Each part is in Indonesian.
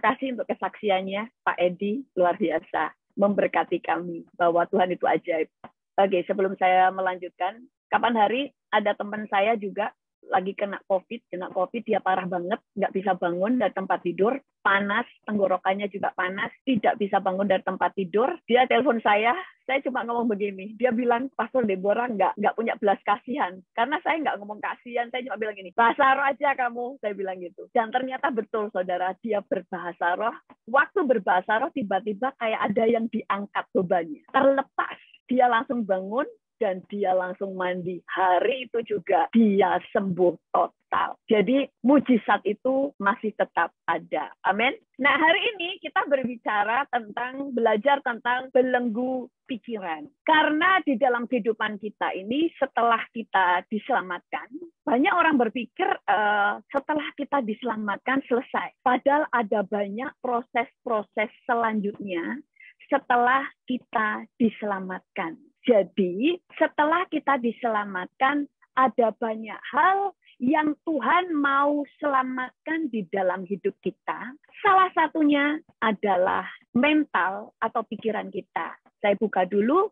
kasih untuk kesaksiannya, Pak Edi, luar biasa. Memberkati kami bahwa Tuhan itu ajaib. Oke, sebelum saya melanjutkan, kapan hari ada teman saya juga lagi kena COVID, dia parah banget, nggak bisa bangun dari tempat tidur, panas, tenggorokannya juga panas, tidak bisa bangun dari tempat tidur. Dia telepon saya cuma ngomong begini, dia bilang, Pastor Deborah nggak punya belas kasihan, karena saya nggak ngomong kasihan, saya cuma bilang gini, bahasa roh aja kamu, saya bilang gitu. Dan ternyata betul, saudara, dia berbahasa roh. Waktu berbahasa roh, tiba-tiba kayak ada yang diangkat bebannya, terlepas, dia langsung bangun, dan dia langsung mandi. Hari itu juga dia sembuh total. Jadi mujizat itu masih tetap ada. Amin. Nah, hari ini kita belajar tentang belenggu pikiran. Karena di dalam kehidupan kita ini, setelah kita diselamatkan, banyak orang berpikir setelah kita diselamatkan selesai. Padahal ada banyak proses-proses selanjutnya setelah kita diselamatkan. Jadi, setelah kita diselamatkan, ada banyak hal yang Tuhan mau selamatkan di dalam hidup kita. Salah satunya adalah mental atau pikiran kita. Saya buka dulu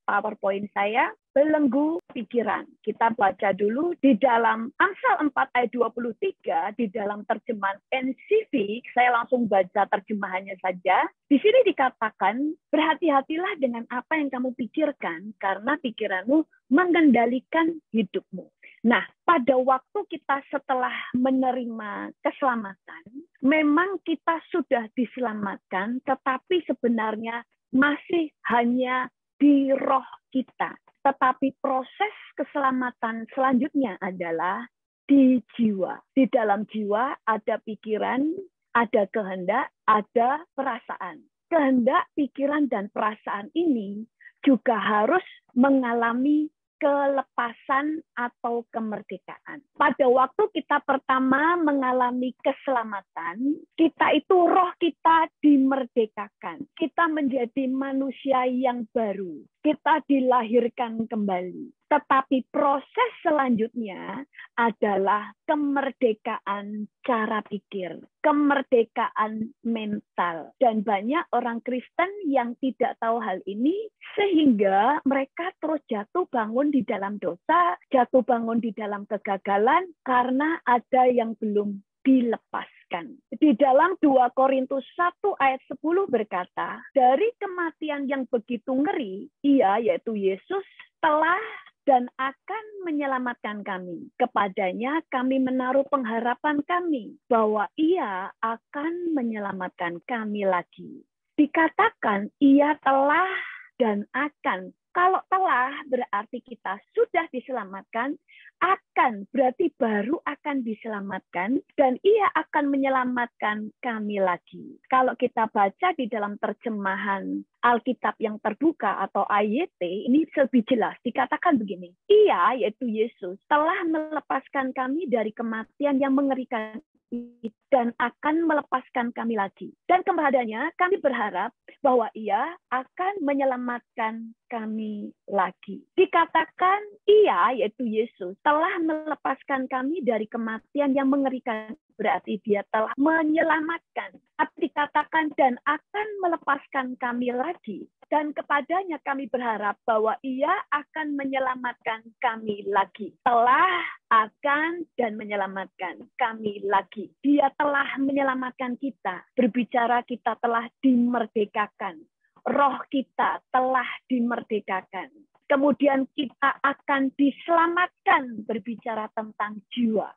PowerPoint saya, belenggu pikiran. Kita baca dulu di dalam Amsal 4 ayat 23, di dalam terjemahan NCV, saya langsung baca terjemahannya saja. Di sini dikatakan, berhati-hatilah dengan apa yang kamu pikirkan, karena pikiranmu mengendalikan hidupmu. Nah, pada waktu kita setelah menerima keselamatan, memang kita sudah diselamatkan, tetapi sebenarnya masih hanya di roh kita. Tetapi proses keselamatan selanjutnya adalah di jiwa. Di dalam jiwa ada pikiran, ada kehendak, ada perasaan. Kehendak, pikiran, dan perasaan ini juga harus mengalami kelepasan atau kemerdekaan. Pada waktu kita pertama mengalami keselamatan, kita itu roh kita dimerdekakan. Kita menjadi manusia yang baru. Kita dilahirkan kembali. Tetapi proses selanjutnya adalah kemerdekaan cara pikir, kemerdekaan mental. Dan banyak orang Kristen yang tidak tahu hal ini, sehingga mereka terus jatuh bangun di dalam dosa, jatuh bangun di dalam kegagalan, karena ada yang belum dilepaskan. Di dalam 2 Korintus 1 ayat 10 berkata, dari kematian yang begitu ngeri, ia yaitu Yesus telah dan akan menyelamatkan kami. Kepadanya kami menaruh pengharapan kami bahwa ia akan menyelamatkan kami lagi. Dikatakan ia telah dan akan. Kalau telah berarti kita sudah diselamatkan, akan berarti baru akan diselamatkan, dan ia akan menyelamatkan kami lagi. Kalau kita baca di dalam terjemahan Alkitab yang terbuka atau AYT, ini lebih jelas, dikatakan begini, ia yaitu Yesus telah melepaskan kami dari kematian yang mengerikan dan akan melepaskan kami lagi. Dan kepadanya kami berharap bahwa ia akan menyelamatkan kami lagi. Dikatakan ia, yaitu Yesus, telah melepaskan kami dari kematian yang mengerikan. Berarti dia telah menyelamatkan. Tapi dikatakan dan akan melepaskan kami lagi. Dan kepadanya kami berharap bahwa ia akan menyelamatkan kami lagi. Telah, akan, dan menyelamatkan kami lagi. Dia telah menyelamatkan kita. Berbicara kita telah dimerdekakan. Roh kita telah dimerdekakan. Kemudian kita akan diselamatkan, berbicara tentang jiwa.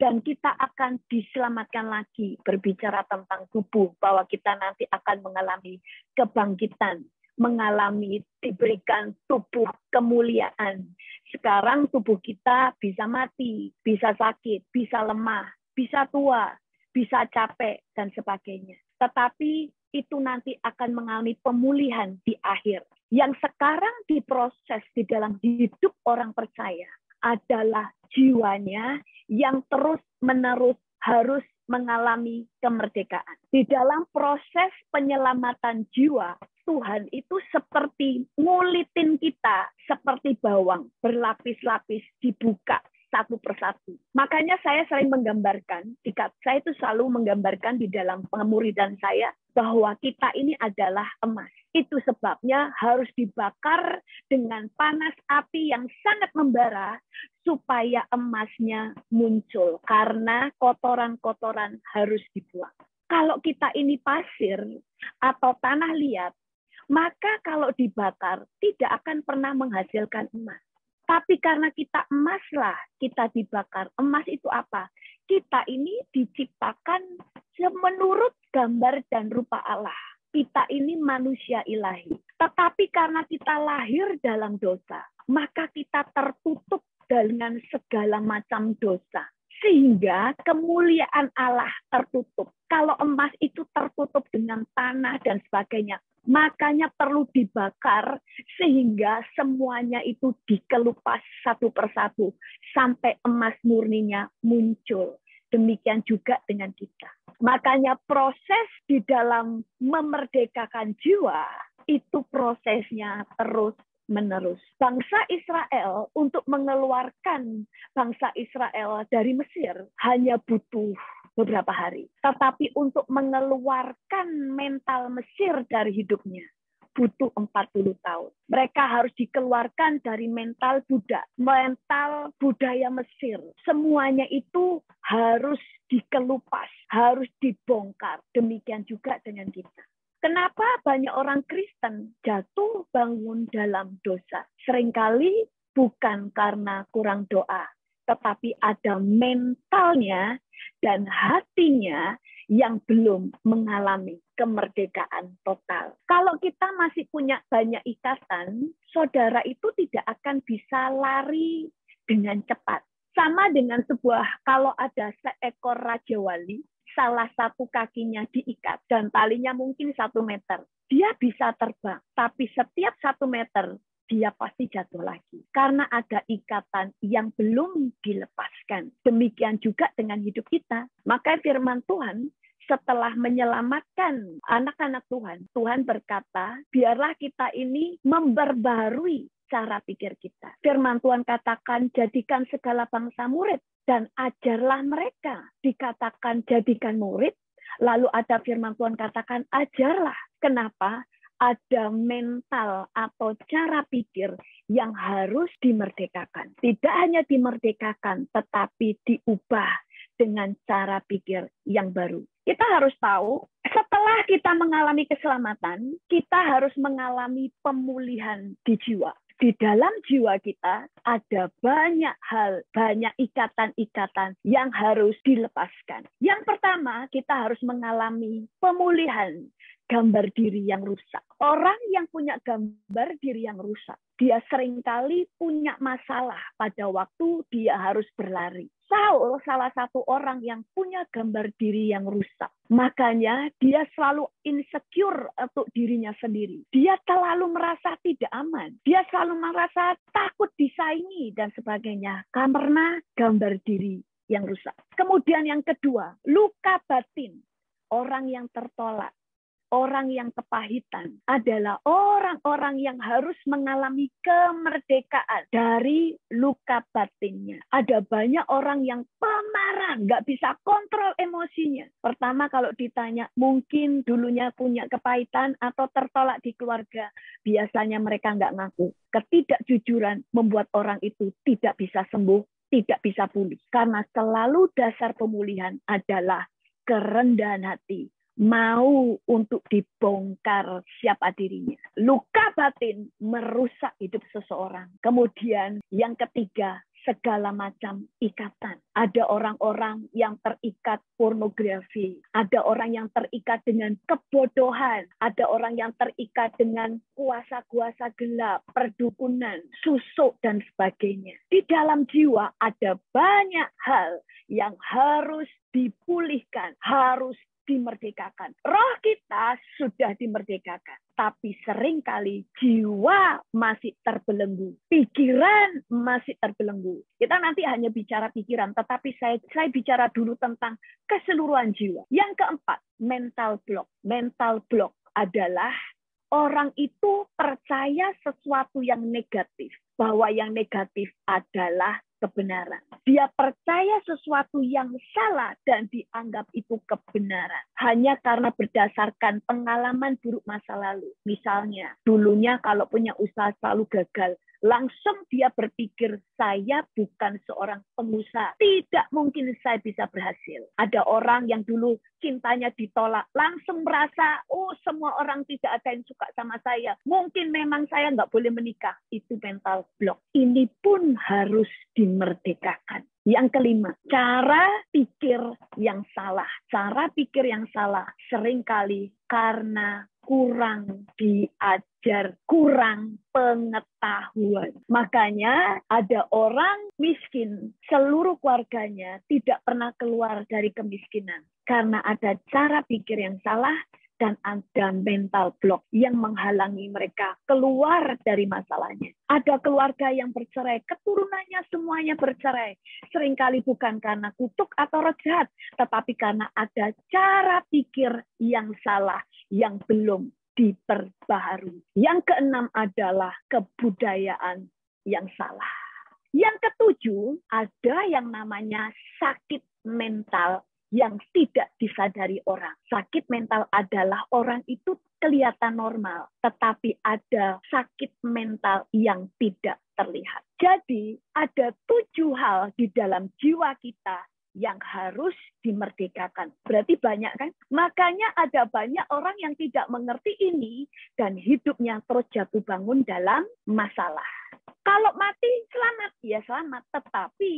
Dan kita akan diselamatkan lagi, berbicara tentang tubuh, bahwa kita nanti akan mengalami kebangkitan, mengalami diberikan tubuh kemuliaan. Sekarang tubuh kita bisa mati, bisa sakit, bisa lemah, bisa tua, bisa capek, dan sebagainya. Tetapi itu nanti akan mengalami pemulihan di akhir. Yang sekarang diproses di dalam hidup orang percaya adalah jiwanya yang terus-menerus harus mengalami kemerdekaan. Di dalam proses penyelamatan jiwa, Tuhan itu seperti ngulitin kita, seperti bawang, berlapis-lapis dibuka. satu persatu. Makanya saya sering menggambarkan, saya itu selalu menggambarkan di dalam pemuridan saya bahwa kita ini adalah emas. Itu sebabnya harus dibakar dengan panas api yang sangat membara supaya emasnya muncul, karena kotoran-kotoran harus dibuang. Kalau kita ini pasir atau tanah liat, maka kalau dibakar tidak akan pernah menghasilkan emas. Tapi karena kita emas lah, kita dibakar. Emas itu apa? Kita ini diciptakan menurut gambar dan rupa Allah. Kita ini manusia ilahi. Tetapi karena kita lahir dalam dosa, maka kita tertutup dengan segala macam dosa. Sehingga kemuliaan Allah tertutup. Kalau emas itu tertutup dengan tanah dan sebagainya, makanya perlu dibakar sehingga semuanya itu dikelupas satu persatu sampai emas murninya muncul. Demikian juga dengan kita. Makanya proses di dalam memerdekakan jiwa itu prosesnya terus menerus. Bangsa Israel untuk mengeluarkan bangsa Israel dari Mesir hanya butuh beberapa hari. Tetapi untuk mengeluarkan mental Mesir dari hidupnya butuh 40 tahun. Mereka harus dikeluarkan dari mental budak, mental budaya Mesir. Semuanya itu harus dikelupas, harus dibongkar. Demikian juga dengan kita. Kenapa banyak orang Kristen jatuh bangun dalam dosa? Seringkali bukan karena kurang doa, tetapi ada mentalnya dan hatinya yang belum mengalami kemerdekaan total. Kalau kita masih punya banyak ikatan, saudara itu tidak akan bisa lari dengan cepat. Sama dengan kalau ada seekor raja wali, salah satu kakinya diikat dan talinya mungkin 1 meter. Dia bisa terbang, tapi setiap 1 meter dia pasti jatuh lagi. Karena ada ikatan yang belum dilepaskan. Demikian juga dengan hidup kita. Maka firman Tuhan setelah menyelamatkan anak-anak Tuhan, Tuhan berkata, biarlah kita ini memperbarui cara pikir kita. Firman Tuhan katakan, jadikan segala bangsa murid dan ajarlah mereka. Dikatakan jadikan murid, lalu ada firman Tuhan katakan ajarlah. Kenapa? Ada mental atau cara pikir yang harus dimerdekakan. Tidak hanya dimerdekakan, tetapi diubah dengan cara pikir yang baru. Kita harus tahu, setelah kita mengalami keselamatan, kita harus mengalami pemulihan di jiwa. Di dalam jiwa kita ada banyak hal, banyak ikatan-ikatan yang harus dilepaskan. Yang pertama, kita harus mengalami pemulihan gambar diri yang rusak. Orang yang punya gambar diri yang rusak, dia seringkali punya masalah pada waktu dia harus berlari. Saul salah satu orang yang punya gambar diri yang rusak. Makanya dia selalu insecure untuk dirinya sendiri. Dia selalu merasa tidak aman. Dia selalu merasa takut disaingi dan sebagainya. Karena gambar diri yang rusak. Kemudian yang kedua, luka batin. Orang yang tertolak. Orang yang kepahitan adalah orang-orang yang harus mengalami kemerdekaan dari luka batinnya. Ada banyak orang yang pemarah, nggak bisa kontrol emosinya. Pertama kalau ditanya, mungkin dulunya punya kepahitan atau tertolak di keluarga. Biasanya mereka nggak ngaku. Ketidakjujuran membuat orang itu tidak bisa sembuh, tidak bisa pulih. Karena selalu dasar pemulihan adalah kerendahan hati. Mau untuk dibongkar siapa dirinya. Luka batin merusak hidup seseorang. Kemudian yang ketiga, segala macam ikatan. Ada orang-orang yang terikat pornografi. Ada orang yang terikat dengan kebodohan. Ada orang yang terikat dengan kuasa-kuasa gelap, perdukunan, susuk, dan sebagainya. Di dalam jiwa ada banyak hal yang harus dipulihkan, harus dimerdekakan. Roh kita sudah dimerdekakan, tapi seringkali jiwa masih terbelenggu, pikiran masih terbelenggu. Kita nanti hanya bicara pikiran, tetapi saya bicara dulu tentang keseluruhan jiwa. Yang keempat, mental block. Mental block adalah orang itu percaya sesuatu yang negatif, bahwa yang negatif adalah kebenaran. Dia percaya sesuatu yang salah dan dianggap itu kebenaran. Hanya karena berdasarkan pengalaman buruk masa lalu. Misalnya, dulunya kalau punya usaha selalu gagal. Langsung dia berpikir, saya bukan seorang pengusaha. Tidak mungkin saya bisa berhasil. Ada orang yang dulu cintanya ditolak. Langsung merasa, oh semua orang tidak ada yang suka sama saya. Mungkin memang saya nggak boleh menikah. Itu mental block. Ini pun harus dimerdekakan. Yang kelima, cara pikir yang salah. Cara pikir yang salah seringkali karena kurang diajar, kurang pengetahuan. Makanya ada orang miskin, seluruh keluarganya tidak pernah keluar dari kemiskinan. Karena ada cara pikir yang salah dan ada mental block yang menghalangi mereka keluar dari masalahnya. Ada keluarga yang bercerai, keturunannya semuanya bercerai. Seringkali bukan karena kutuk atau roh jahat, tetapi karena ada cara pikir yang salah, yang belum diperbaharui. Yang keenam adalah kebudayaan yang salah. Yang ketujuh, ada yang namanya sakit mental yang tidak disadari orang. Sakit mental adalah orang itu kelihatan normal, tetapi ada sakit mental yang tidak terlihat. Jadi, ada 7 hal di dalam jiwa kita yang harus dimerdekakan. Berarti banyak kan? Makanya ada banyak orang yang tidak mengerti ini dan hidupnya terus jatuh bangun dalam masalah. Kalau mati, selamat. Ya selamat. Tetapi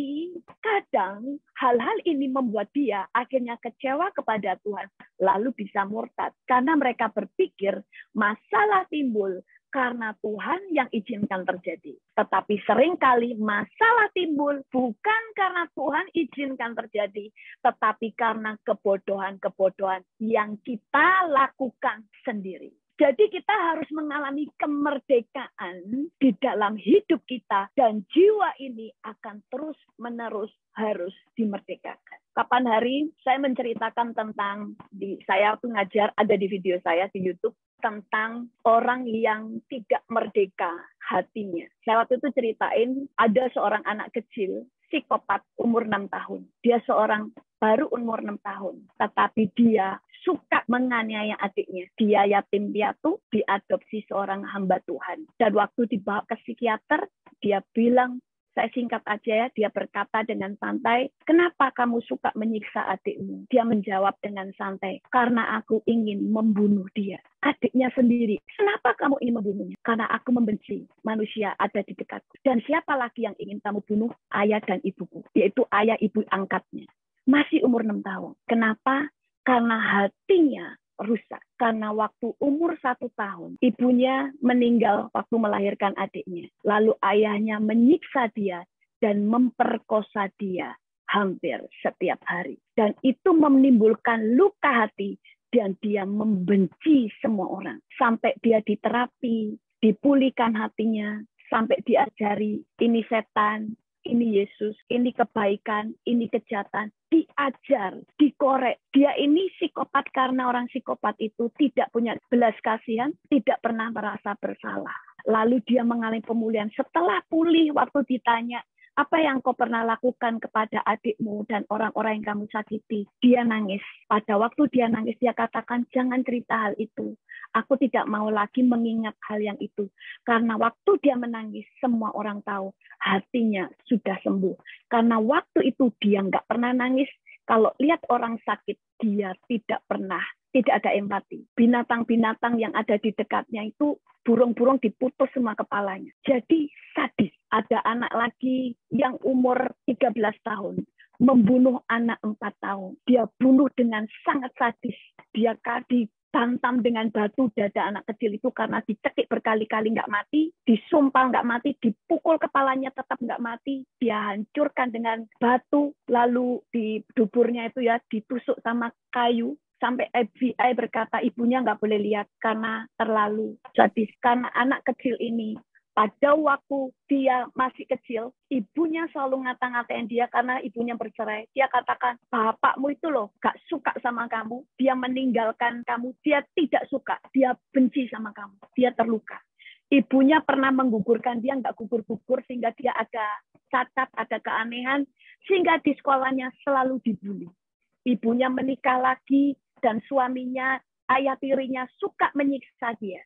kadang hal-hal ini membuat dia akhirnya kecewa kepada Tuhan. Lalu bisa murtad. Karena mereka berpikir masalah timbul karena Tuhan yang izinkan terjadi. Tetapi seringkali masalah timbul bukan karena Tuhan izinkan terjadi, tetapi karena kebodohan-kebodohan yang kita lakukan sendiri. Jadi kita harus mengalami kemerdekaan di dalam hidup kita dan jiwa ini akan terus-menerus harus dimerdekakan. Kapan hari saya menceritakan tentang, saya waktu ngajar ada di video saya di YouTube, tentang orang yang tidak merdeka hatinya. Saya waktu itu ceritain ada seorang anak kecil, psikopat umur 6 tahun. Dia seorang baru umur 6 tahun, tetapi dia suka menganiaya adiknya. Dia yatim piatu, diadopsi seorang hamba Tuhan. Dan waktu dibawa ke psikiater, dia bilang, saya singkat aja ya, dia berkata dengan santai, kenapa kamu suka menyiksa adikmu? Dia menjawab dengan santai, karena aku ingin membunuh dia. Adiknya sendiri, kenapa kamu ingin membunuhnya? Karena aku membenci manusia ada di dekatku. Dan siapa lagi yang ingin kamu bunuh? Ayah dan ibuku, yaitu ayah ibu angkatnya. Masih umur 6 tahun. Kenapa? Karena hatinya rusak. Karena waktu umur 1 tahun, ibunya meninggal waktu melahirkan adiknya. Lalu ayahnya menyiksa dia dan memperkosa dia hampir setiap hari. Dan itu menimbulkan luka hati dan dia membenci semua orang. Sampai dia diterapi, dipulihkan hatinya, sampai diajari ini setan, ini Yesus, ini kebaikan, ini kejahatan, diajar, dikorek. Dia ini psikopat karena orang psikopat itu tidak punya belas kasihan, tidak pernah merasa bersalah. Lalu dia mengalami pemulihan. Setelah pulih, waktu ditanya, apa yang kau pernah lakukan kepada adikmu dan orang-orang yang kamu sakiti? Dia nangis. Pada waktu dia nangis, dia katakan, jangan cerita hal itu. Aku tidak mau lagi mengingat hal yang itu. Karena waktu dia menangis, semua orang tahu hatinya sudah sembuh. Karena waktu itu dia nggak pernah nangis. Kalau lihat orang sakit, dia tidak ada empati. Binatang-binatang yang ada di dekatnya itu, burung-burung diputus semua kepalanya. Jadi sadis. Ada anak lagi yang umur 13 tahun. Membunuh anak 4 tahun. Dia bunuh dengan sangat sadis. Dia dibantam dengan batu dada anak kecil itu karena dicekik berkali-kali nggak mati, disumpal nggak mati, dipukul kepalanya tetap nggak mati, dia hancurkan dengan batu, lalu di duburnya itu ya ditusuk sama kayu, sampai FBI berkata ibunya nggak boleh lihat karena terlalu sadis. Karena anak kecil ini pada waktu dia masih kecil, ibunya selalu ngata-ngatain dia karena ibunya bercerai. Dia katakan, bapakmu itu loh gak suka sama kamu. Dia meninggalkan kamu. Dia tidak suka. Dia benci sama kamu. Dia terluka. Ibunya pernah menggugurkan dia, nggak gugur-gugur, sehingga dia ada cacat, ada keanehan, sehingga di sekolahnya selalu dibully. Ibunya menikah lagi, dan suaminya, ayah tirinya suka menyiksa dia.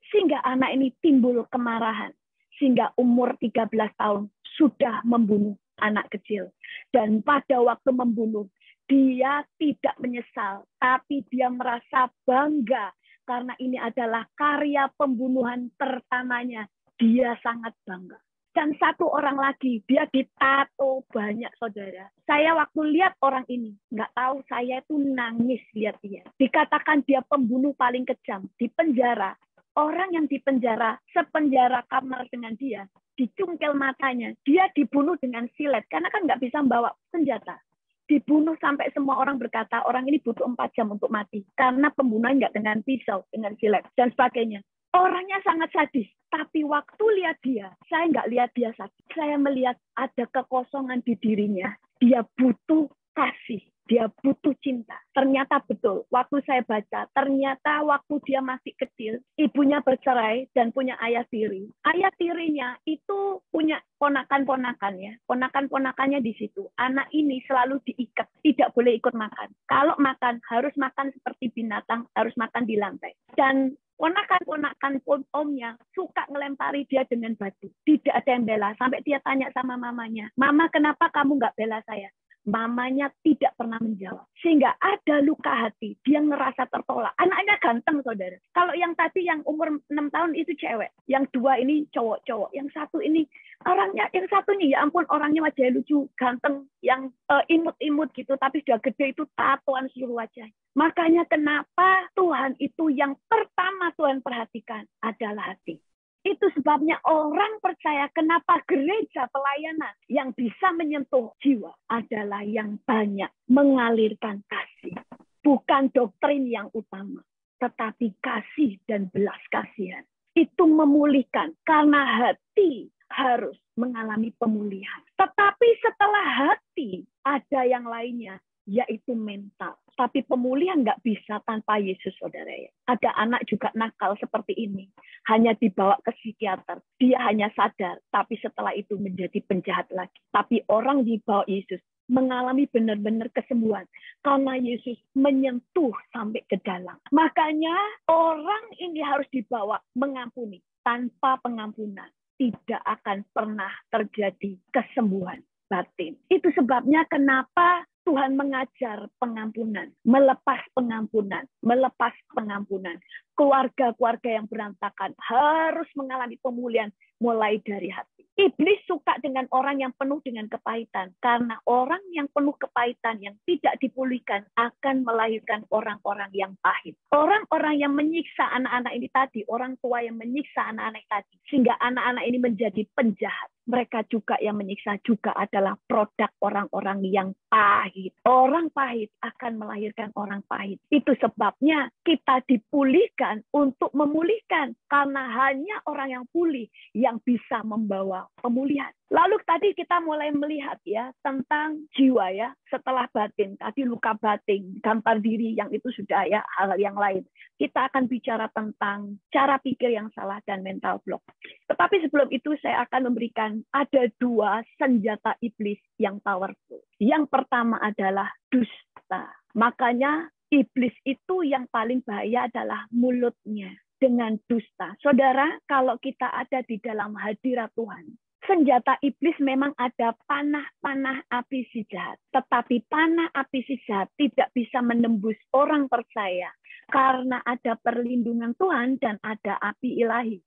Sehingga anak ini timbul kemarahan. Sehingga umur 13 tahun sudah membunuh anak kecil. Dan pada waktu membunuh, dia tidak menyesal, tapi dia merasa bangga karena ini adalah karya pembunuhan pertamanya. Dia sangat bangga. Dan satu orang lagi, dia ditato banyak, saudara. Saya waktu lihat orang ini, nggak tahu, saya itu nangis lihat dia. Dikatakan dia pembunuh paling kejam, di penjara. Orang yang di penjara, sepenjara kamar dengan dia, dicungkil matanya, dia dibunuh dengan silet, karena kan nggak bisa membawa senjata. Dibunuh sampai semua orang berkata, orang ini butuh 4 jam untuk mati. Karena pembunuhan nggak dengan pisau, dengan silet, dan sebagainya. Orangnya sangat sadis. Tapi waktu lihat dia, saya nggak lihat dia sadis. Saya melihat ada kekosongan di dirinya. Dia butuh kasih. Dia butuh cinta. Ternyata betul. Waktu saya baca, ternyata waktu dia masih kecil, ibunya bercerai dan punya ayah tiri. Ayah tirinya itu punya ponakan-ponakan ya. Ponakan-ponakannya di situ. Anak ini selalu diikat, tidak boleh ikut makan. Kalau makan, harus makan seperti binatang, harus makan di lantai. Dan ponakan-ponakan omnya suka ngelempari dia dengan batu. Tidak ada yang bela. Sampai dia tanya sama mamanya, "Mama, kenapa kamu nggak bela saya?" Mamanya tidak pernah menjawab. Sehingga ada luka hati. Dia ngerasa tertolak. Anaknya ganteng, saudara. Kalau yang tadi yang umur 6 tahun itu cewek. Yang 2 ini cowok-cowok. Yang 1 ini orangnya, yang satunya ya ampun, orangnya wajahnya lucu, ganteng, yang imut-imut gitu. Tapi sudah gede itu tatoan seluruh wajah. Makanya kenapa Tuhan itu yang pertama Tuhan perhatikan adalah hati. Itu sebabnya orang percaya kenapa gereja pelayanan yang bisa menyentuh jiwa adalah yang banyak mengalirkan kasih. Bukan doktrin yang utama, tetapi kasih dan belas kasihan. Itu memulihkan karena hati harus mengalami pemulihan. Tetapi setelah hati ada yang lainnya, yaitu mental. Tapi pemulihan nggak bisa tanpa Yesus, saudara ya. Ada anak juga nakal seperti ini. Hanya dibawa ke psikiater. Dia hanya sadar, tapi setelah itu menjadi penjahat lagi. Tapi orang dibawa Yesus mengalami benar-benar kesembuhan. Karena Yesus menyentuh sampai ke dalam. Makanya orang ini harus dibawa mengampuni. Tanpa pengampunan tidak akan pernah terjadi kesembuhan batin. Itu sebabnya kenapa Tuhan mengajar pengampunan, melepas pengampunan, melepas pengampunan. Keluarga-keluarga yang berantakan harus mengalami pemulihan mulai dari hati. Iblis suka dengan orang yang penuh dengan kepahitan. Karena orang yang penuh kepahitan, yang tidak dipulihkan, akan melahirkan orang-orang yang pahit. Orang-orang yang menyiksa anak-anak ini tadi, orang tua yang menyiksa anak-anak tadi, sehingga anak-anak ini menjadi penjahat. Mereka juga yang menyiksa juga adalah produk orang-orang yang pahit. Orang pahit akan melahirkan orang pahit. Itu sebabnya kita dipulihkan untuk memulihkan. Karena hanya orang yang pulih yang bisa membawa pemulihan. Lalu tadi kita mulai melihat ya tentang jiwa ya. Setelah batin, tadi luka batin, gambar diri yang itu sudah ya hal yang lain. Kita akan bicara tentang cara pikir yang salah dan mental block. Tetapi sebelum itu saya akan memberikan ada 2 senjata iblis yang powerful. Yang pertama adalah dusta. Makanya iblis itu yang paling bahaya adalah mulutnya dengan dusta. Saudara, kalau kita ada di dalam hadirat Tuhan, senjata iblis memang ada panah-panah api si jahat. Tetapi panah api si jahat tidak bisa menembus orang percaya. Karena ada perlindungan Tuhan dan ada api ilahi.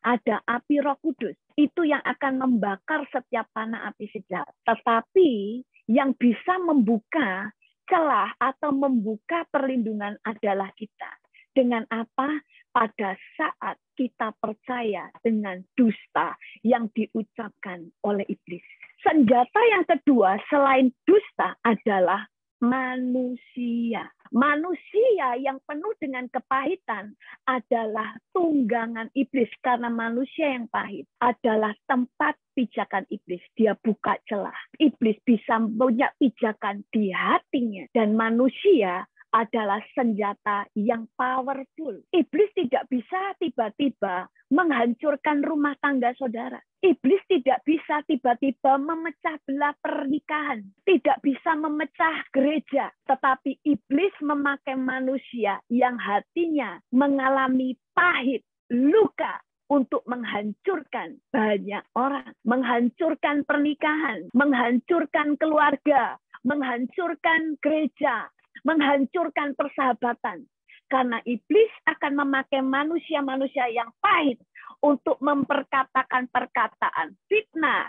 Ada api Roh Kudus. Itu yang akan membakar setiap panah api si jahat. Tetapi yang bisa membuka celah atau membuka perlindungan adalah kita. Dengan apa? Pada saat kita percaya dengan dusta yang diucapkan oleh iblis. Senjata yang kedua selain dusta adalah manusia. Manusia yang penuh dengan kepahitan adalah tunggangan iblis. Karena manusia yang pahit adalah tempat pijakan iblis. Dia buka celah. Iblis bisa punya pijakan di hatinya. Dan manusia adalah senjata yang powerful. Iblis tidak bisa tiba-tiba menghancurkan rumah tangga saudara. Iblis tidak bisa tiba-tiba memecah belah pernikahan, tidak bisa memecah gereja, tetapi iblis memakai manusia yang hatinya mengalami pahit, luka, untuk menghancurkan banyak orang, menghancurkan pernikahan, menghancurkan keluarga, menghancurkan gereja, menghancurkan persahabatan. Karena iblis akan memakai manusia-manusia yang pahit untuk memperkatakan perkataan fitnah,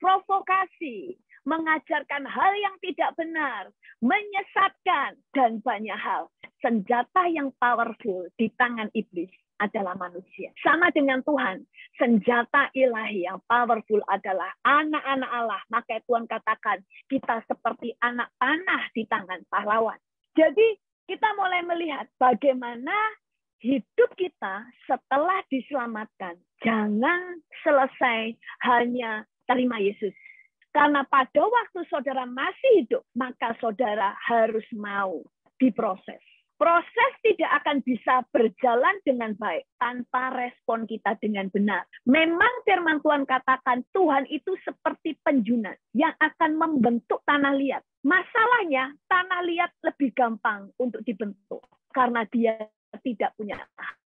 provokasi, mengajarkan hal yang tidak benar, menyesatkan, dan banyak hal. Senjata yang powerful di tangan iblis adalah manusia. Sama dengan Tuhan, senjata ilahi yang powerful adalah anak-anak Allah. Maka Tuhan katakan, kita seperti anak panah di tangan pahlawan. Jadi, kita mulai melihat bagaimana hidup kita setelah diselamatkan. Jangan selesai hanya terima Yesus. Karena pada waktu saudara masih hidup, maka saudara harus mau diproses. Proses tidak akan bisa berjalan dengan baik tanpa respon kita dengan benar. Memang firman Tuhan katakan Tuhan itu seperti penjunan yang akan membentuk tanah liat. Masalahnya tanah liat lebih gampang untuk dibentuk karena dia tidak punya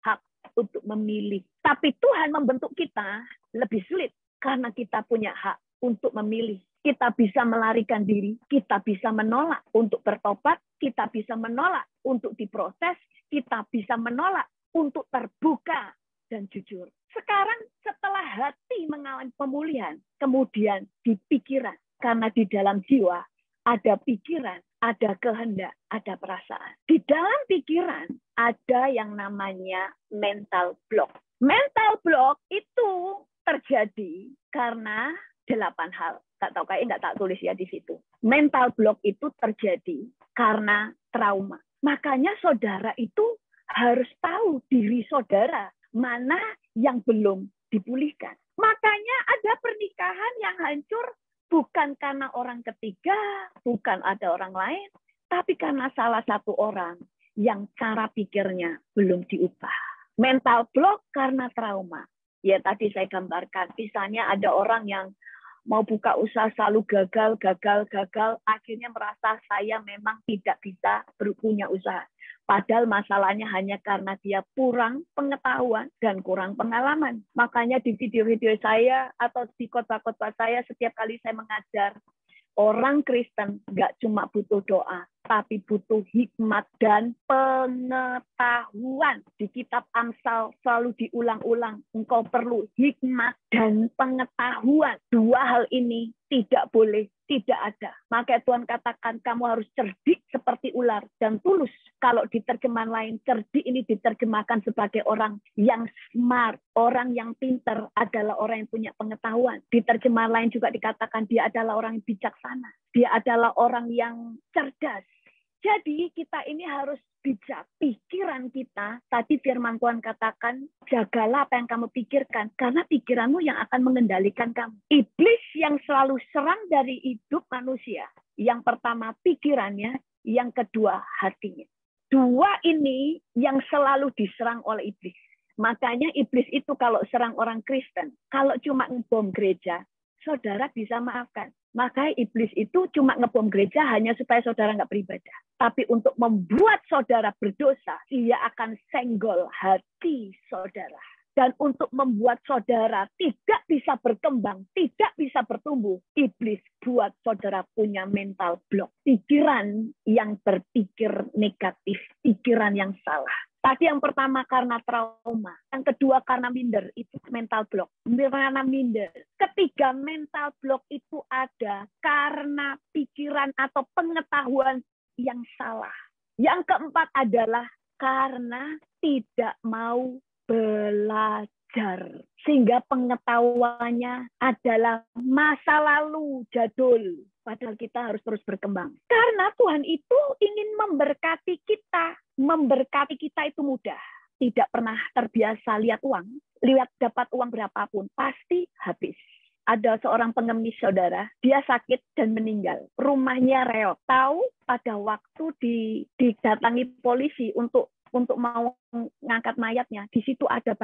hak untuk memilih. Tapi Tuhan membentuk kita lebih sulit karena kita punya hak untuk memilih. Kita bisa melarikan diri, kita bisa menolak untuk bertobat, kita bisa menolak untuk diproses, kita bisa menolak untuk terbuka dan jujur. Sekarang setelah hati mengalami pemulihan, kemudian di pikiran. Karena di dalam jiwa ada pikiran, ada kehendak, ada perasaan. Di dalam pikiran ada yang namanya mental block. Mental block itu terjadi karena 8 hal. Nggak tak tulis ya di situ. Mental block itu terjadi karena trauma. Makanya saudara itu harus tahu diri saudara mana yang belum dipulihkan. Makanya ada pernikahan yang hancur bukan karena orang ketiga, bukan ada orang lain, tapi karena salah satu orang yang cara pikirnya belum diubah. Mental block karena trauma. Ya tadi saya gambarkan, misalnya ada orang yang mau buka usaha selalu gagal, akhirnya merasa saya memang tidak bisa punya usaha. Padahal masalahnya hanya karena dia kurang pengetahuan dan kurang pengalaman. Makanya di video-video saya atau di khotbah-khotbah saya setiap kali saya mengajar, orang Kristen nggak cuma butuh doa, tapi butuh hikmat dan pengetahuan. Di kitab Amsal selalu diulang-ulang, engkau perlu hikmat dan pengetahuan. Dua hal ini tidak boleh tidak ada. Maka Tuhan katakan kamu harus cerdik seperti ular dan tulus. Kalau di terjemahan lain, cerdik ini diterjemahkan sebagai orang yang smart, orang yang pintar adalah orang yang punya pengetahuan. Di terjemahan lain juga dikatakan dia adalah orang yang bijaksana. Dia adalah orang yang cerdas. Jadi kita ini harus bijak. Pikiran kita, tadi firman Tuhan katakan, jagalah apa yang kamu pikirkan, karena pikiranmu yang akan mengendalikan kamu. Iblis yang selalu serang dari hidup manusia. Yang pertama pikirannya, yang kedua hatinya. Dua ini yang selalu diserang oleh iblis. Makanya iblis itu kalau serang orang Kristen, kalau cuma ngebom gereja, saudara bisa maafkan. Maka iblis itu cuma ngebom gereja hanya supaya saudara nggak beribadah. Tapi untuk membuat saudara berdosa, dia akan senggol hati saudara. Dan untuk membuat saudara tidak bisa berkembang, tidak bisa bertumbuh, iblis buat saudara punya mental block. Pikiran yang berpikir negatif, pikiran yang salah. Tadi yang pertama karena trauma, yang kedua karena minder, itu mental block. Karena minder. Ketiga mental block itu ada karena pikiran atau pengetahuan yang salah. Yang keempat adalah karena tidak mau belajar. Sehingga pengetahuannya adalah masa lalu jadul. Padahal kita harus terus berkembang. Karena Tuhan itu ingin memberkati kita. Memberkati kita itu mudah. Tidak pernah terbiasa lihat uang. Lihat dapat uang berapapun. Pasti habis. Ada seorang pengemis, saudara, dia sakit dan meninggal. Rumahnya reot. Tahu pada waktu didatangi polisi untuk mau ngangkat mayatnya, di situ ada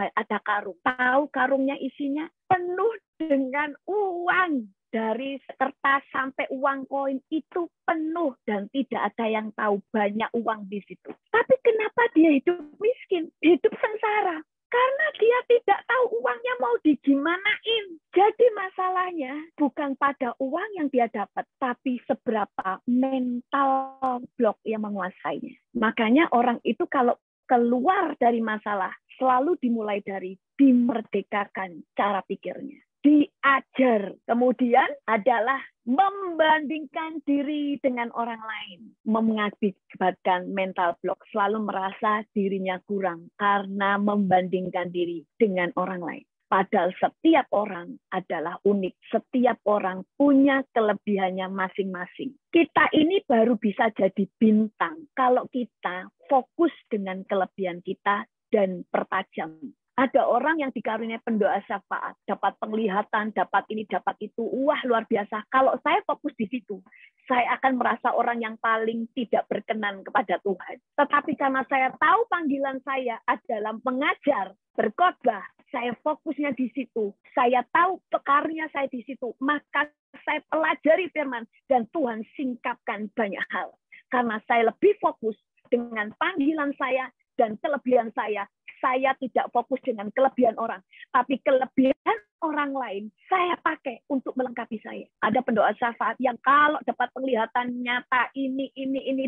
karung. Tahu karungnya isinya penuh dengan uang. Dari kertas sampai uang koin itu penuh dan tidak ada yang tahu banyak uang di situ. Tapi kenapa dia hidup miskin, hidup sengsara? Karena dia tidak tahu uangnya mau digimanain. Jadi masalahnya bukan pada uang yang dia dapat, tapi seberapa mental block yang menguasainya. Makanya orang itu kalau keluar dari masalah, selalu dimulai dari dimerdekakan cara pikirnya. Diajar. Kemudian adalah membandingkan diri dengan orang lain, mengakibatkan mental block, selalu merasa dirinya kurang karena membandingkan diri dengan orang lain. Padahal setiap orang adalah unik, setiap orang punya kelebihannya masing-masing. Kita ini baru bisa jadi bintang kalau kita fokus dengan kelebihan kita dan pertajam. Ada orang yang dikaruniai pendoa syafaat, dapat penglihatan, dapat ini, dapat itu. Wah, luar biasa. Kalau saya fokus di situ, saya akan merasa orang yang paling tidak berkenan kepada Tuhan. Tetapi karena saya tahu panggilan saya adalah mengajar, berkhotbah, saya fokusnya di situ. Saya tahu karunia saya di situ. Maka saya pelajari firman dan Tuhan singkapkan banyak hal. Karena saya lebih fokus dengan panggilan saya dan kelebihan saya tidak fokus dengan kelebihan orang, tapi kelebihan orang lain saya pakai untuk melengkapi saya. Ada pendoa syafaat yang kalau dapat penglihatan nyata ini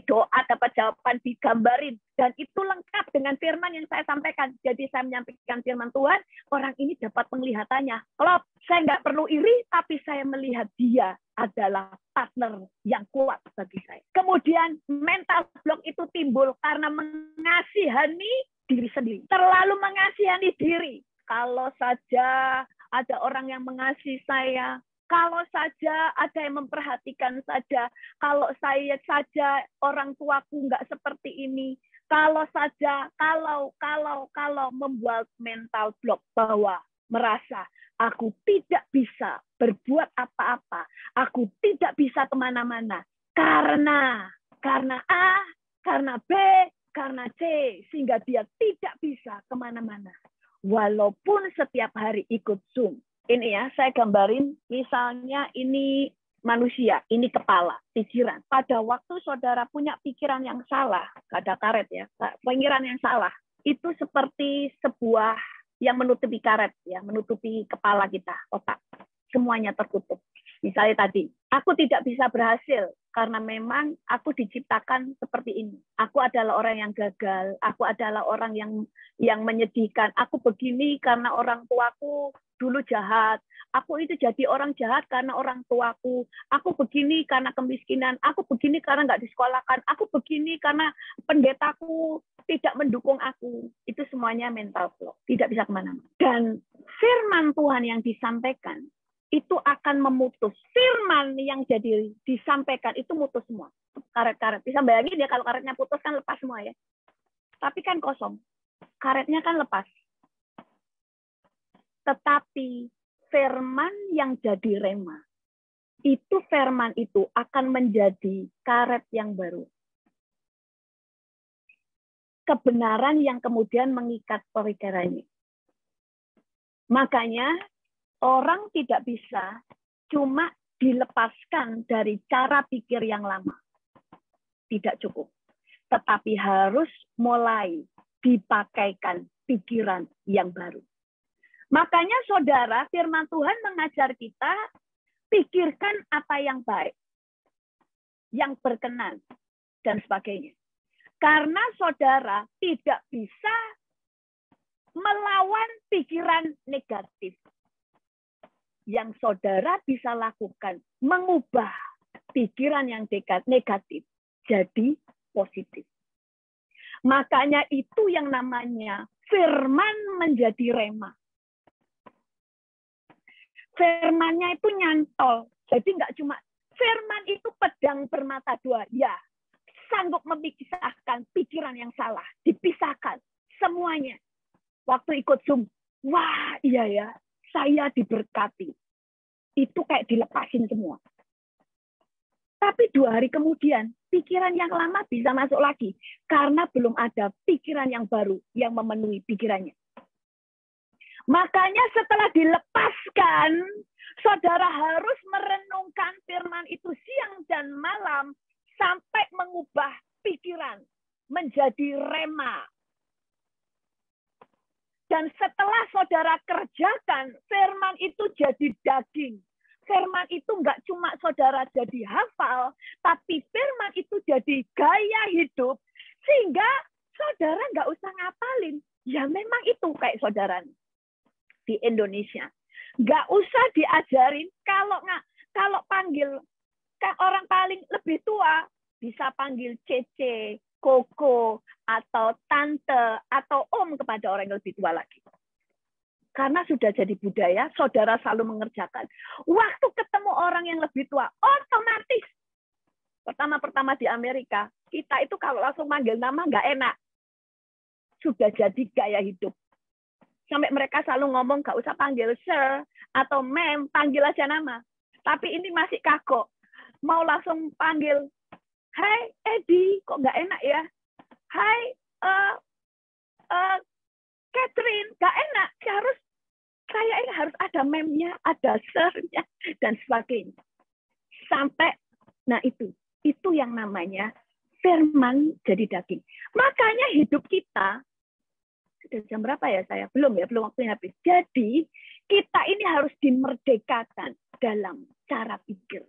doa dapat jawaban digambarin dan itu lengkap dengan firman yang saya sampaikan. Jadi saya menyampaikan firman Tuhan, orang ini dapat penglihatannya. Kalau saya nggak perlu iri, tapi saya melihat dia adalah partner yang kuat bagi saya. Kemudian mental block itu timbul karena mengasihani diri sendiri. Terlalu mengasihani diri. Kalau saja ada orang yang mengasihi saya, kalau saja ada yang memperhatikan saja, kalau saya saja orang tuaku nggak seperti ini, kalau saja, kalau membuat mental block bahwa merasa aku tidak bisa berbuat apa-apa, aku tidak bisa kemana-mana, karena A, karena B, karena C, sehingga dia tidak bisa kemana-mana. Walaupun setiap hari ikut Zoom. Ini ya, saya gambarin, misalnya ini manusia, ini kepala, pikiran. Pada waktu saudara punya pikiran yang salah, ada karet ya, pikiran yang salah, itu seperti sebuah yang menutupi karet, ya, menutupi kepala kita, otak. Semuanya tertutup. Misalnya tadi, aku tidak bisa berhasil karena memang aku diciptakan seperti ini. Aku adalah orang yang gagal, aku adalah orang yang menyedihkan. Aku begini karena orang tuaku dulu jahat. Aku itu jadi orang jahat karena orang tuaku. Aku begini karena kemiskinan. Aku begini karena nggak disekolahkan. Aku begini karena pendetaku tidak mendukung aku. Itu semuanya mental block. Tidak bisa kemana-mana. Dan firman Tuhan yang disampaikan itu akan memutus. Firman yang jadi disampaikan itu mutus semua. Karet-karet. Bisa bayangin ya kalau karetnya putus kan lepas semua ya. Tapi kan kosong. Karetnya kan lepas. Tetapi firman yang jadi rema, itu firman itu akan menjadi karet yang baru. Kebenaran yang kemudian mengikat perikaranya. Makanya orang tidak bisa cuma dilepaskan dari cara pikir yang lama. Tidak cukup. Tetapi harus mulai dipakaikan pikiran yang baru. Makanya saudara, firman Tuhan mengajar kita pikirkan apa yang baik, yang berkenan, dan sebagainya. Karena saudara tidak bisa melawan pikiran negatif. Yang saudara bisa lakukan, mengubah pikiran yang negatif jadi positif. Makanya itu yang namanya firman menjadi rema. Firmannya itu nyantol. Jadi nggak cuma firman itu pedang bermata dua. Ya, sanggup memisahkan pikiran yang salah. Dipisahkan semuanya. Waktu ikut Zoom, wah iya ya, saya diberkati. Itu kayak dilepasin semua. Tapi 2 hari kemudian, pikiran yang lama bisa masuk lagi. Karena belum ada pikiran yang baru yang memenuhi pikirannya. Makanya setelah dilepaskan, saudara harus merenungkan firman itu siang dan malam sampai mengubah pikiran menjadi rema. Dan setelah saudara kerjakan, firman itu jadi daging. Firman itu nggak cuma saudara jadi hafal, tapi firman itu jadi gaya hidup, sehingga saudara nggak usah ngapalin. Ya memang itu kayak saudara di Indonesia. Nggak usah diajarin, kalau panggil orang paling lebih tua, bisa panggil Cece, Koko, atau Tante, atau Om kepada orang yang lebih tua lagi. Karena sudah jadi budaya, saudara selalu mengerjakan. Waktu ketemu orang yang lebih tua, otomatis. Pertama-pertama di Amerika, kita itu kalau langsung manggil nama nggak enak. Sudah jadi gaya hidup. Sampai mereka selalu ngomong, nggak usah panggil sir atau ma'am, panggil aja nama. Tapi ini masih kagok. Mau langsung panggil, hai Edi, kok nggak enak ya? Hai Catherine, nggak enak. Kayaknya harus ada meme-nya, ada sir-nya, dan sebagainya. Sampai, nah itu yang namanya firman jadi daging. Makanya hidup kita, sudah jam berapa ya saya? Belum waktunya habis. Jadi, kita ini harus dimerdekakan dalam cara pikir.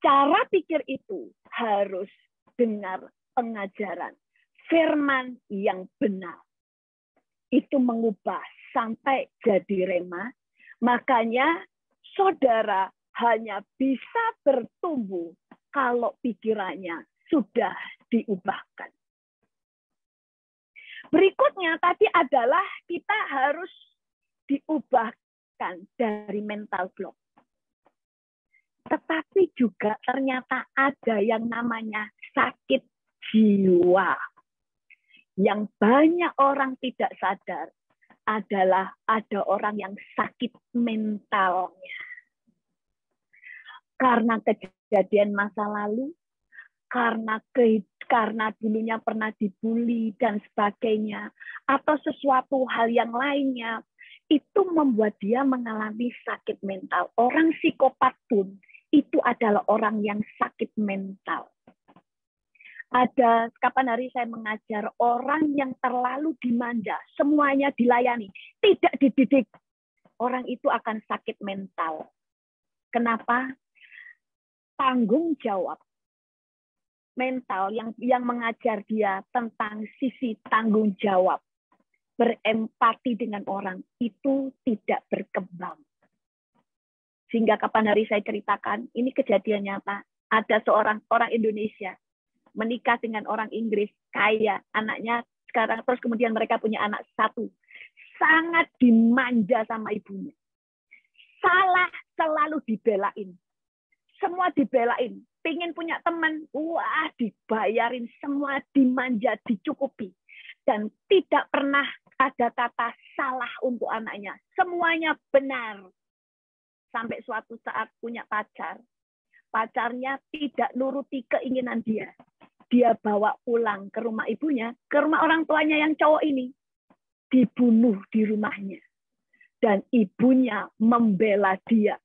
Cara pikir itu harus dengar pengajaran firman yang benar. Itu mengubah sampai jadi rema. Makanya saudara hanya bisa bertumbuh kalau pikirannya sudah diubahkan. Berikutnya tadi adalah kita harus diubahkan dari mental block. Tetapi juga ternyata ada yang namanya sakit jiwa. Yang banyak orang tidak sadar adalah ada orang yang sakit mentalnya. Karena kejadian masa lalu, karena dulunya pernah dibully dan sebagainya, atau sesuatu hal yang lainnya, itu membuat dia mengalami sakit mental. Orang psikopat pun itu adalah orang yang sakit mental. Ada kapan hari saya mengajar orang yang terlalu dimanja, semuanya dilayani, tidak dididik. Orang itu akan sakit mental. Kenapa? Tanggung jawab mental yang mengajar dia tentang sisi tanggung jawab, berempati dengan orang, itu tidak berkembang. Sehingga kapan hari saya ceritakan, ini kejadian nyata. Ada seorang orang Indonesia menikah dengan orang Inggris, kaya, anaknya sekarang, terus kemudian mereka punya anak 1. Sangat dimanja sama ibunya. Salah selalu dibelain. Semua dibelain. Pengen punya teman, wah dibayarin, semua dimanja, dicukupi. Dan tidak pernah ada kata salah untuk anaknya. Semuanya benar. Sampai suatu saat punya pacar. Pacarnya tidak nuruti keinginan dia. Dia bawa pulang ke rumah ibunya, ke rumah orang tuanya yang cowok ini. Dibunuh di rumahnya. Dan ibunya membela dia.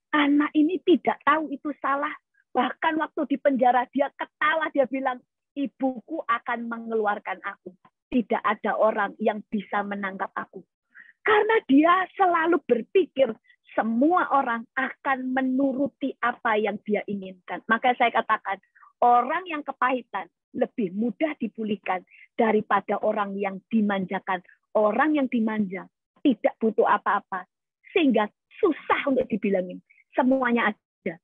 Anak ini tidak tahu itu salah. Bahkan waktu di penjara dia ketawa, dia bilang, ibuku akan mengeluarkan aku. Tidak ada orang yang bisa menangkap aku. Karena dia selalu berpikir semua orang akan menuruti apa yang dia inginkan. Maka saya katakan, orang yang kepahitan lebih mudah dipulihkan daripada orang yang dimanjakan. Orang yang dimanja tidak butuh apa-apa. Sehingga susah untuk dibilangin. Semuanya ada.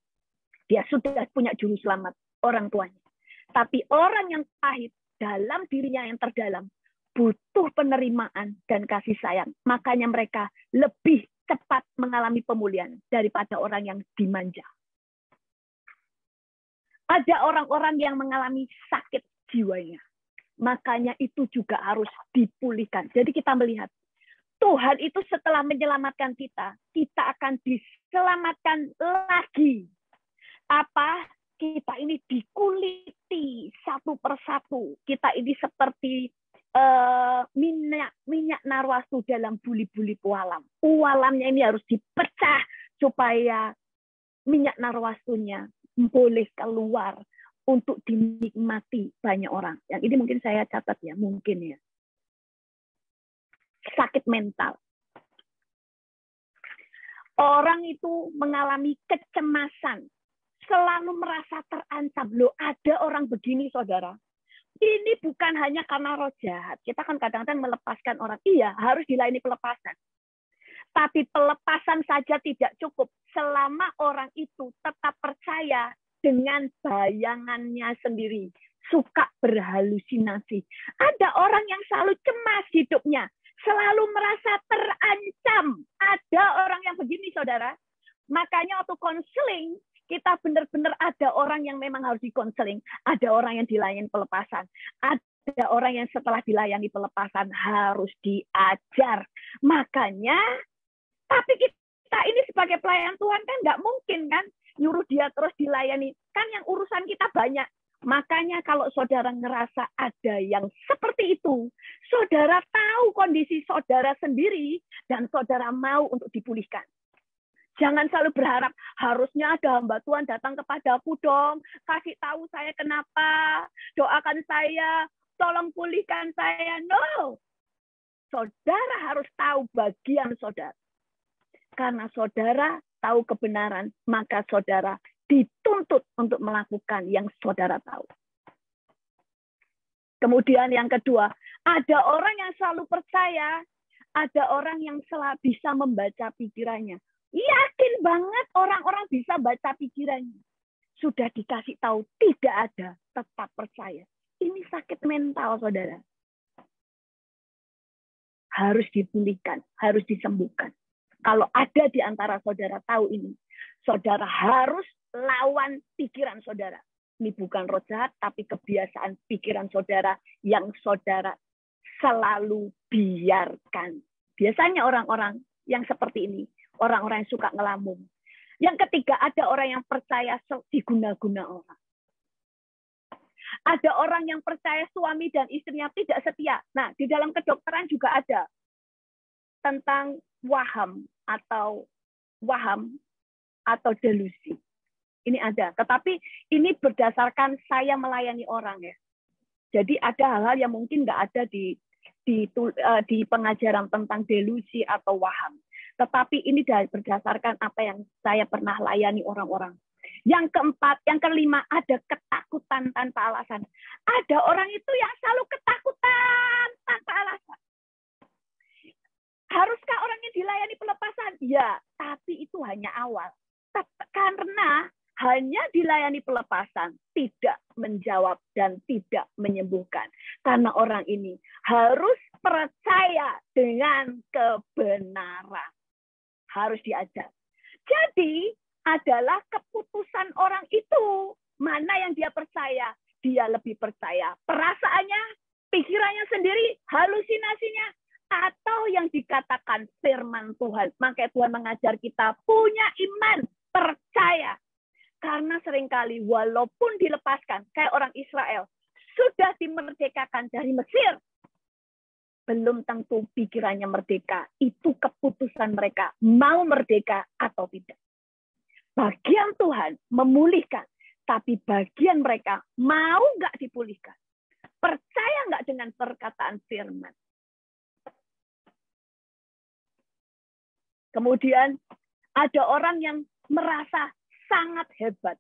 Dia sudah punya juru selamat, orang tuanya. Tapi orang yang pahit dalam dirinya yang terdalam, butuh penerimaan dan kasih sayang. Makanya mereka lebih cepat mengalami pemulihan daripada orang yang dimanja. Ada orang-orang yang mengalami sakit jiwanya. Makanya itu juga harus dipulihkan. Jadi kita melihat Tuhan itu setelah menyelamatkan kita, kita akan diselamatkan lagi. Apa? Kita ini dikuliti satu persatu. Kita ini seperti minyak narwastu dalam buli-buli pualam. Pualamnya ini harus dipecah supaya minyak narwastunya boleh keluar untuk dinikmati banyak orang. Yang ini mungkin saya catat ya, mungkin ya. Sakit mental. Orang itu mengalami kecemasan, selalu merasa terancam. Loh, ada orang begini, saudara. Ini bukan hanya karena roh jahat. Kita kan kadang-kadang melepaskan orang. Iya, harus dilayani pelepasan. Tapi pelepasan saja tidak cukup. Selama orang itu tetap percaya dengan bayangannya sendiri. Suka berhalusinasi. Ada orang yang selalu cemas hidupnya. Selalu merasa terancam. Ada orang yang begini, saudara. Makanya waktu konseling, kita benar-benar ada orang yang memang harus dikonseling. Ada orang yang dilayani pelepasan. Ada orang yang setelah dilayani pelepasan harus diajar. Makanya, tapi kita ini sebagai pelayan Tuhan kan nggak mungkin kan nyuruh dia terus dilayani. Kan yang urusan kita banyak. Makanya kalau saudara ngerasa ada yang seperti itu, saudara tahu kondisi saudara sendiri dan saudara mau untuk dipulihkan. Jangan selalu berharap, harusnya ada hamba Tuhan datang kepadaku dong, kasih tahu saya kenapa, doakan saya, tolong pulihkan saya. No. Saudara harus tahu bagian saudara. Karena saudara tahu kebenaran, maka saudara dituntut untuk melakukan yang saudara tahu. Kemudian yang kedua, ada orang yang selalu percaya, ada orang yang selalu bisa membaca pikirannya. Yakin banget orang-orang bisa baca pikirannya. Sudah dikasih tahu, tidak ada, tetap percaya. Ini sakit mental, saudara. Harus dipulihkan, harus disembuhkan. Kalau ada di antara saudara tahu ini, saudara harus lawan pikiran saudara. Ini bukan roh jahat, tapi kebiasaan pikiran saudara yang saudara selalu biarkan. Biasanya orang-orang yang seperti ini, orang-orang yang suka ngelamun. Yang ketiga, ada orang yang percaya diguna-guna orang. Ada orang yang percaya suami dan istrinya tidak setia. Nah, di dalam kedokteran juga ada tentang waham atau delusi. Ini ada. Tetapi ini berdasarkan saya melayani orang ya. Jadi ada hal-hal yang mungkin nggak ada di pengajaran tentang delusi atau waham. Tetapi ini berdasarkan apa yang saya pernah layani orang-orang. Yang keempat, yang kelima, ada ketakutan tanpa alasan. Ada orang itu yang selalu ketakutan tanpa alasan. Haruskah orang yang dilayani pelepasan? Ya, tapi itu hanya awal. Karena hanya dilayani pelepasan, tidak menjawab dan tidak menyembuhkan. Karena orang ini harus percaya dengan kebenaran. Harus diajar. Jadi adalah keputusan orang itu. Mana yang dia percaya? Dia lebih percaya perasaannya, pikirannya sendiri, halusinasinya, atau yang dikatakan firman Tuhan. Maka Tuhan mengajar kita punya iman, percaya. Karena seringkali walaupun dilepaskan, kayak orang Israel, sudah dimerdekakan dari Mesir, belum tentu pikirannya merdeka. Itu keputusan mereka, mau merdeka atau tidak. Bagian Tuhan memulihkan, tapi bagian mereka mau nggak dipulihkan. Percaya nggak dengan perkataan firman. Kemudian ada orang yang merasa sangat hebat.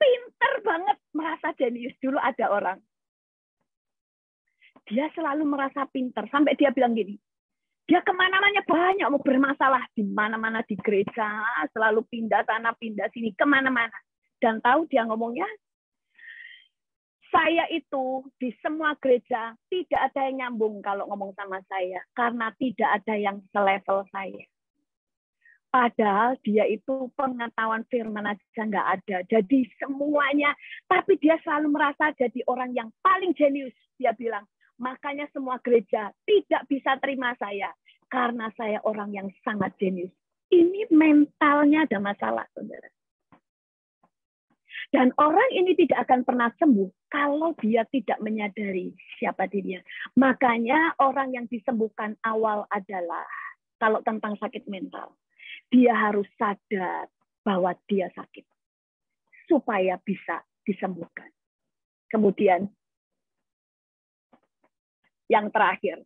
Pinter banget, merasa jenius. Dulu ada orang. Dia selalu merasa pinter. Sampai dia bilang gini, dia kemana-mana banyak mau bermasalah. Di mana-mana di gereja, selalu pindah sana, pindah sini, kemana-mana. Dan tahu dia ngomongnya, saya itu di semua gereja tidak ada yang nyambung kalau ngomong sama saya. Karena tidak ada yang selevel saya. Padahal dia itu pengetahuan firman aja nggak ada. Jadi semuanya, tapi dia selalu merasa jadi orang yang paling jenius. Dia bilang, makanya semua gereja tidak bisa terima saya. karena saya orang yang sangat jenius. Ini mentalnya ada masalah, saudara. Dan orang ini tidak akan pernah sembuh kalau dia tidak menyadari siapa dirinya. Makanya orang yang disembuhkan awal adalah, kalau tentang sakit mental, dia harus sadar bahwa dia sakit supaya bisa disembuhkan. Kemudian yang terakhir,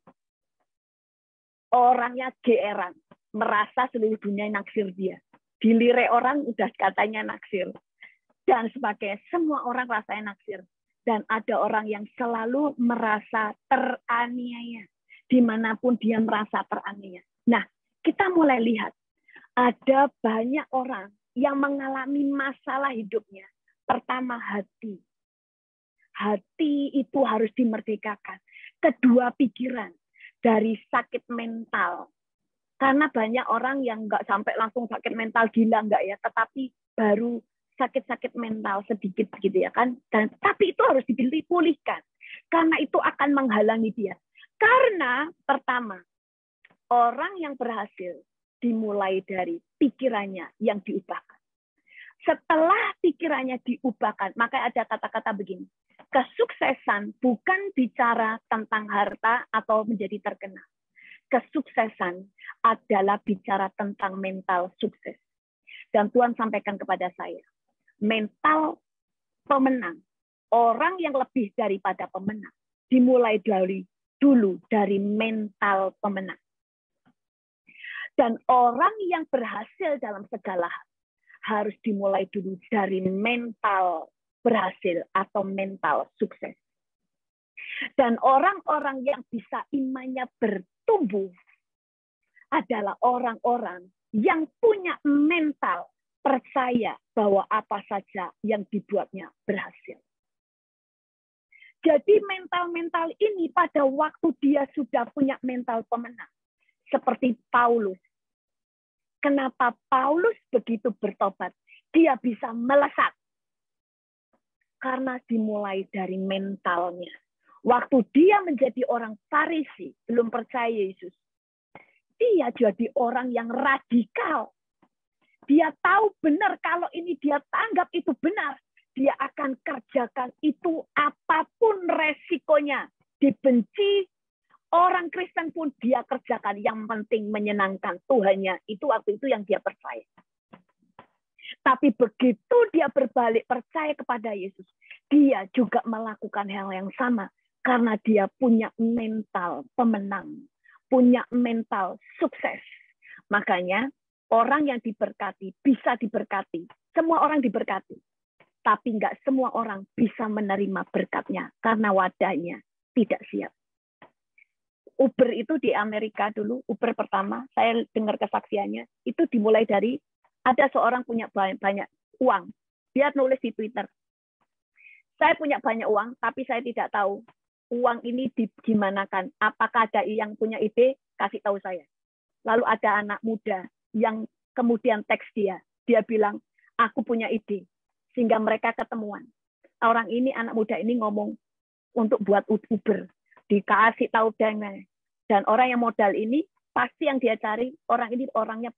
orangnya geeran, merasa seluruh dunia naksir dia. Dilirik orang udah katanya naksir. Dan sebagainya, semua orang rasanya naksir. Dan ada orang yang selalu merasa teraniaya. Dimanapun dia merasa teraniaya. Nah, kita mulai lihat. Ada banyak orang yang mengalami masalah hidupnya. Pertama, hati. Hati itu harus dimerdekakan. Kedua, pikiran. Dari sakit mental. Karena banyak orang yang nggak sampai langsung sakit mental gila, nggak ya. Tetapi baru sakit-sakit mental sedikit gitu ya kan. Dan tapi itu harus dipulihkan karena itu akan menghalangi dia. Karena pertama, orang yang berhasil dimulai dari pikirannya yang diubahkan. Setelah pikirannya diubahkan, maka ada kata-kata begini. Kesuksesan bukan bicara tentang harta atau menjadi terkenal. Kesuksesan adalah bicara tentang mental sukses. Dan Tuhan sampaikan kepada saya, mental pemenang, orang yang lebih daripada pemenang, dimulai dulu dari mental pemenang. Dan orang yang berhasil dalam segala hal harus dimulai dulu dari mental berhasil atau mental sukses. Dan orang-orang yang bisa imannya bertumbuh adalah orang-orang yang punya mental percaya bahwa apa saja yang dibuatnya berhasil. Jadi mental-mental ini pada waktu dia sudah punya mental pemenang. Seperti Paulus. Kenapa Paulus begitu bertobat? Dia bisa melesat. Karena dimulai dari mentalnya. Waktu dia menjadi orang Farisi, belum percaya Yesus. Dia jadi orang yang radikal. Dia tahu benar kalau ini dia tanggap itu benar. Dia akan kerjakan itu apapun resikonya. Dibenci orang Kristen pun dia kerjakan. Yang penting menyenangkan Tuhannya. Itu waktu itu yang dia percaya. Tapi begitu dia berbalik percaya kepada Yesus. Dia juga melakukan hal yang sama. Karena dia punya mental pemenang. Punya mental sukses. Makanya orang yang diberkati bisa diberkati. Semua orang diberkati. Tapi nggak semua orang bisa menerima berkatnya. Karena wadahnya tidak siap. Uber itu di Amerika dulu, Uber pertama, saya dengar kesaksiannya, itu dimulai dari ada seorang punya banyak uang. Dia nulis di Twitter. Saya punya banyak uang, tapi saya tidak tahu uang ini digimanakan. Apakah ada yang punya ide? Kasih tahu saya. Lalu ada anak muda yang kemudian teks dia. Dia bilang, aku punya ide. Sehingga mereka ketemuan. Orang ini, anak muda ini ngomong untuk buat Uber. Dikasih tahu dan orang yang modal ini, pasti yang dia cari, orang ini orangnya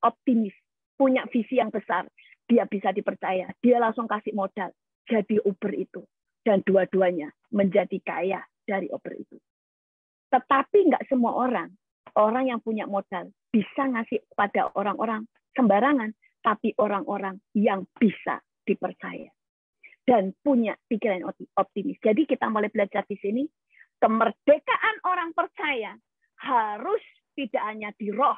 optimis. Punya visi yang besar. Dia bisa dipercaya. Dia langsung kasih modal. Jadi Uber itu. Dan dua-duanya menjadi kaya dari Uber itu. Tetapi nggak semua orang yang punya modal bisa ngasih pada orang-orang sembarangan, tapi orang-orang yang bisa dipercaya dan punya pikiran optimis. Jadi kita mulai belajar di sini, kemerdekaan orang percaya harus tidak hanya di roh,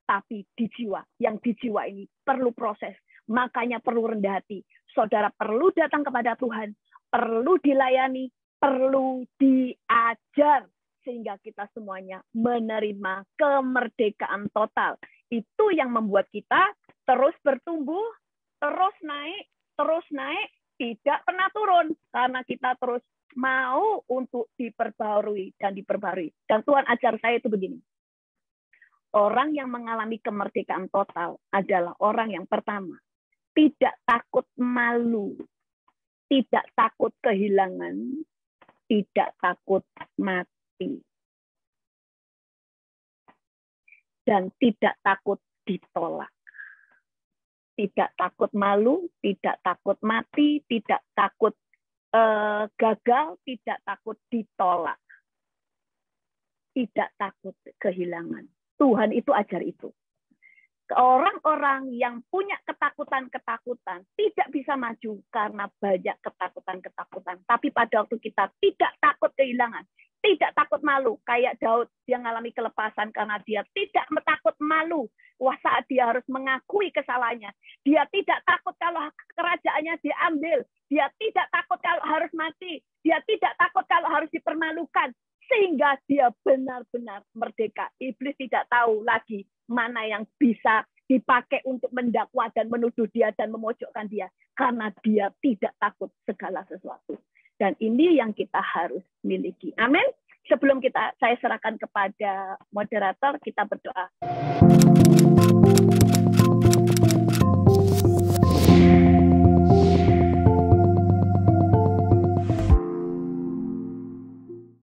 tapi di jiwa. Yang di jiwa ini perlu proses, makanya perlu rendah hati. Saudara perlu datang kepada Tuhan, perlu dilayani, perlu diajar, sehingga kita semuanya menerima kemerdekaan total. Itu yang membuat kita terus bertumbuh, terus naik, tidak pernah turun. Karena kita terus mau untuk diperbarui dan diperbarui. Dan Tuhan ajar saya itu begini. Orang yang mengalami kemerdekaan total adalah orang yang pertama, tidak takut malu, tidak takut kehilangan, tidak takut mati. dan tidak takut ditolak. Tidak takut malu, tidak takut mati, tidak takut gagal, tidak takut ditolak. Tidak takut kehilangan. Tuhan itu ajar itu. Orang-orang yang punya ketakutan-ketakutan tidak bisa maju karena banyak ketakutan-ketakutan. Tapi pada waktu kita tidak takut kehilangan, tidak takut malu. Kayak Daud, dia mengalami kelepasan karena dia tidak takut malu. Wah, saat dia harus mengakui kesalahannya. Dia tidak takut kalau kerajaannya diambil. Dia tidak takut kalau harus mati. Dia tidak takut kalau harus dipermalukan. Sehingga dia benar-benar merdeka. Iblis tidak tahu lagi mana yang bisa dipakai untuk mendakwa dan menuduh dia dan memojokkan dia. Karena dia tidak takut segala sesuatu. Dan ini yang kita harus miliki. Amin. Sebelum saya serahkan kepada moderator, kita berdoa.